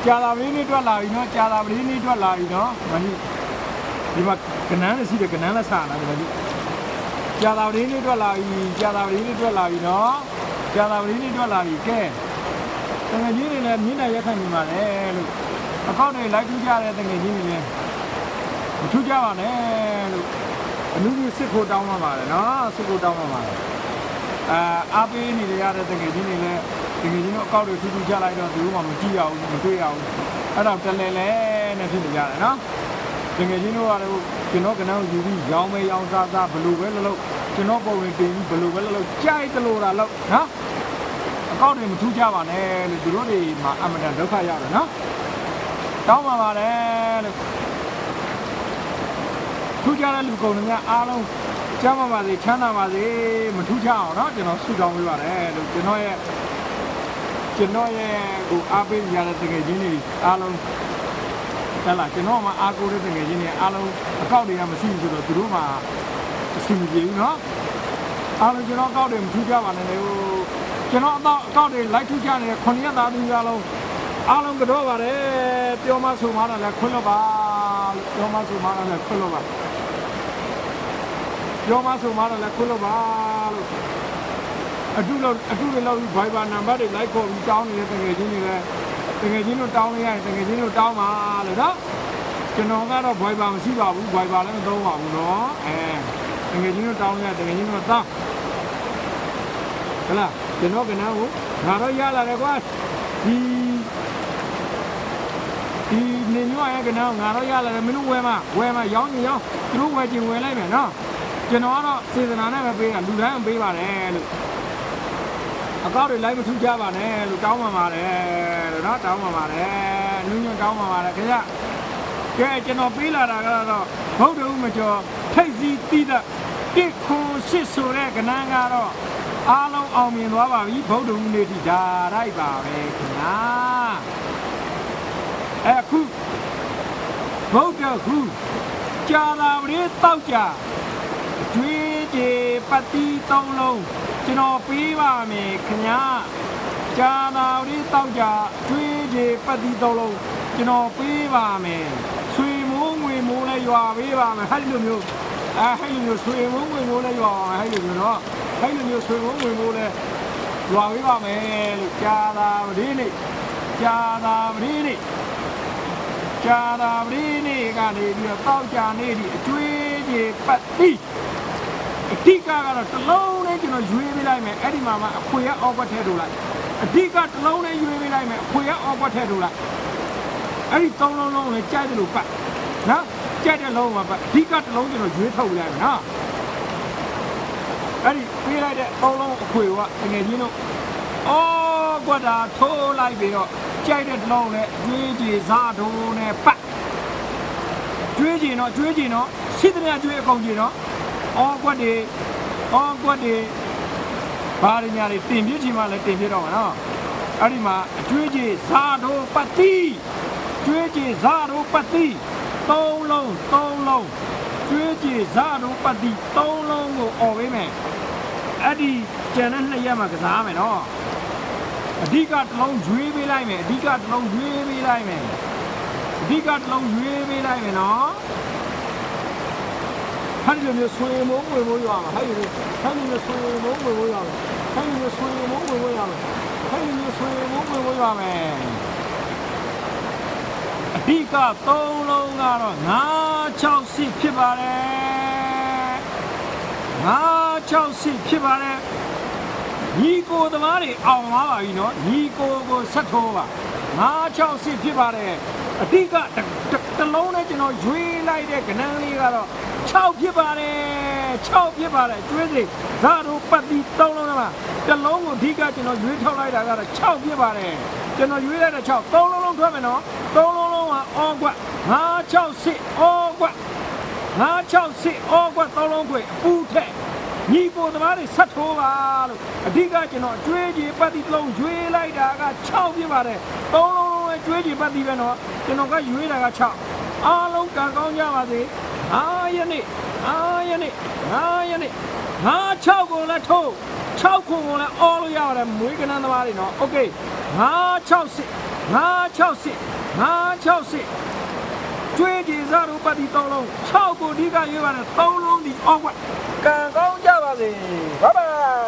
ကြာလာပြီနေ့တွက်လာပြီနော်ကြာလာပြီနေ့တွက်လာပြီနော်ဒီမှာကနန်းလေးရှိတယ်ကနန်းလက်ဆာလာတယ်ကြာလာပြီနေ့တွက်လာပြီကြာလာပြီနေ့တွက်လာပြီနော်ကြာလာပြီနေ့တွက်လာပြီကဲတငယ်ချင်းတွေလည်းမြင်းနဲ့ရက်ခံနေပါလေလို့အကောင့်တွေလိုက်ထူးကြတဲ့တငယ်ချင်းတွေလည်းမထူးကြပါနဲ့လို့အနုကြီးစစ်ဖို့တောင်းပါပါတယ်နော်စစ်ဖို့တောင်းပါပါတယ်အားပေးနေရတဲ့တကယ်ကြီးနေလဲတကယ်ကြီးတို့အကောက်တွေထူးထူးချလိုက်တော့သူတို့မှမကြည့်ရဘူးမတွေ့ရဘူးအဲ့တော့တလဲလဲနဲ့ဖြစ်နေကြတယ်နော်တကယ်ကြီးတို့ကတော့ကျွန်တော်ကနန်းယူပြီးရောင်းမဲရောင်းစားဘလို့ပဲလို့ကျွန်တော်ပုံရင်တင်ပြီးဘလို့ပဲလို့ကြိုက်တလို့တာလို့နော်အကောက်တွေမထူးကြပါနဲ့လို့သူတို့တွေမှာအမှန်တန်ဒုက္ခရောက်တယ်နော်တောင်းပါပါတယ်လို့ထူးကြတဲ့လူကုန်တွေများအားလုံးကျမ်းပါစေချမ်းသာပါစေမထူးခြားအောင်เนาะကျွန်တော်ဆုတောင်းပေးပါတယ်လို့ကျွန်တော်ရဲ့ကိုအားပေးရတဲ့တကယ်ချင်းတွေအားလုံးဟဲ့လားကျွန်တော်မှအားကိုးတဲ့တကယ်ချင်းတွေအားလုံးအကောက်တွေကမရှိဘူးဆိုတော့သူတို့မှအဆင်မပြေဘူးเนาะအားလုံးကျွန်တော်အကောက်တွေမထူးခြားပါနဲ့လေကျွန်တော်အကောက်တွေလိုက်ထူးခြားနေတဲ့9ရက်သားသူအားလုံးကတော့ပါတယ်ပြောမဆိုမှလည်းခွင့်လို့ပါပြောမဆိုမှလည်းခွင့်လို့ပါပြောမဆိုမှလည်းခွင့်လို့ပါလို့အတူလောက်ဘိုင်ဘာနံပါတ်တွေလိုက်ခေါ်ပြီးတောင်းနေတဲ့တကယ်ချင်းတွေလည်းတကယ်ချင်းတို့တောင်းလိုက်ရတယ်တကယ်ချင်းတို့တောင်းပါလို့နော်ကျွန်တော်ကတော့ဘိုင်ဘာမရှိပါဘူးဘိုင်ဘာလည်းမသုံးပါဘူးနော်တကယ်ချင်းတို့တောင်းရတကယ်ချင်းတို့သားဟဲ့လားကျွန်တော်ကနန်းကိုငါတော့ရလာတယ်ကွာဒီနေမျိုးရဲ့ကနန်းငါတော့ရလာတယ်မင်းတို့ဝယ်မရောင်းရင်ရောင်းသူတို့ဝယ်ချင်ဝယ်လိုက်မယ်နော်ကျွန်တော်ကတော့စေတနာနဲ့ပဲပေးတာလူတိုင်းမပေးပါတယ်လို့အကောက်တွေလိုက်မထူးကြပါနဲ့လို့တောင်းပါပါတယ်လို့နော်တောင်းပါပါတယ်နူးညွတ်တောင်းပါပါတယ်ခင်ဗျကဲကျွန်တော်ပေးလာတာကတော့ဘုဒ္ဓဦးမကျော်ထိတ်စီတိဒတစ်ခွန်ရှစ်ဆိုတဲ့ကနန်းကတော့အားလုံးအောင်မြင်သွားပါပြီဘုဒ္ဓဦးနေတိဒါလိုက်ပါပဲခင်ဗျာအခုဘုဒ္ဓဟုကြာလာပြီတောက်ကြကျွေးကြေပတ်တိသုံးလုံးကျွန်တော်ပေးပါမယ်ခင်ဗျာကြာလာပြီတောက်ကြကျွေးကြေပတ်တိသုံးလုံးကျွန်တော်ပေးပါမယ်ဆွေမိုးငွေမိုးလဲရွာပေးပါမယ်ဟဲ့လိုမျိုးဟဲ့လိုမျိုးဆွေမိုးငွေမိုးလဲရွာဟဲ့လိုမျိုးနော်ဟဲ့လိုမျိုးဆွေမိုးငွေမိုးလဲရွာပေးပါမယ်လို့ကြာလာပြီနေ့ကြာလာပြီနေ့ကြာလာပြီနေ့ကနေပြီးတော့တောက်ကြနေဒီအကျွေးကြေပတ်တိအဓိကကတော့တစ်လုံးနဲ့ကျွန်တော်ရွေးပေးလိုက်မယ်အဲ့ဒီမှာမှအခွေရအောက်ဘက်ထဲထိုးလိုက်အဓိကတစ်လုံးနဲ့ရွေးပေးလိုက်မယ်အခွေရအောက်ဘက်ထဲထိုးလိုက်အဲ့ဒီသုံးလုံးလုံးနဲ့ကြိုက်တယ်လို့ပတ်နော်ကြိုက်တဲ့လုံးမှာပတ်အဓိကတစ်လုံးကျွန်တော်ရွေးထုတ်လိုက်မယ်နော်အဲ့ဒီပေးလိုက်တဲ့သုံးလုံးအခွေကငယ်ချင်းတို့အော်ကွက်တာထိုးလိုက်ပြီးတော့ကြိုက်တဲ့တစ်လုံးနဲ့ကျွေးကြည်စားထိုးနဲ့ပတ်ကျွေးကြည်နော်ရှိသမျှကျွေးအကုန်ကြည်နော်အော်ကွက်တွေဘာတွေညာတွေတင်ပြချင်မှလည်းတင်ပြတော့မှာနော်အဲ့ဒီမှာအကျွေးကြီးဇာတို့ပတ်တိကျွေးကြီးဇာတို့ပတ်တိသုံးလုံးကျွေးကြီးဇာတို့ပတ်တိသုံးလုံးကိုអော်ပေးမယ်အဲ့ဒီကျန်တဲ့နှစ်ရက်မှာကစားမယ်နော်အဓိကတစ်လုံးရွေးပေးလိုက်မယ်နော်ဟဲ့ဒီဆွေမိုးဝင်မိုးရမှာဟဲ့ဒီဆွေမိုးဝင်မိုးရမှာဟဲ့ဒီဆွေမိုးဝင်မိုးရမှာအဓိကသုံးလုံးကတော့960ဖြစ်ပါတယ်ညီကိုသမားတွေအောင်သွားပါပြီနော်ညီကိုဆက်ထိုးပါ960ဖြစ်ပါတယ်အဓိကတစ်လုံးနဲ့ကျွန်တော်ရွေးလိုက်တဲ့ကနန်းလေးကတော့6ဖြစ်ပါတယ်ကျွေးစိဇာတို့ပတ်ပြီး3လုံးနဲ့မှာတစ်လုံးကိုအဓိကကျွန်တော်ရွေးထုတ်လိုက်တာကတော့6ဖြစ်ပါတယ်ကျွန်တော်ရွေးလိုက်တဲ့6 3လုံးထွက်မယ်နော်3လုံးကအော်ကွက်960အော်ကွက်3လုံးခွေအပူထက်ညီကိုသမားတွေဆက်ထိုးပါလို့အဓိကကျွန်တော်ကျွေးကြည်ပတ်ပြီး3လုံးရွေးလိုက်တာက6ဖြစ်ပါတယ်3လုံးနဲ့ကျွေးကြည်ပတ်ပြီးပဲနော်ကျွန်တော်ကရွေးတာက6အားလုံးကံကောင်းကြပါစေ9ရက်နေ့9 6ကိုလည်းထိုး6ခုကိုလည်းအော်လို့ရပါတယ်မွေးကနန်းသမားတွေနော်โอเค 960 960 960ကျွေးကြည်စားတို့ပတ်တီ3လုံး6ကိုအဓိကရွေးပါတယ်3လုံးဒီအောက်ကံကောင်းကြပါစေဘိုင်ဘိုင်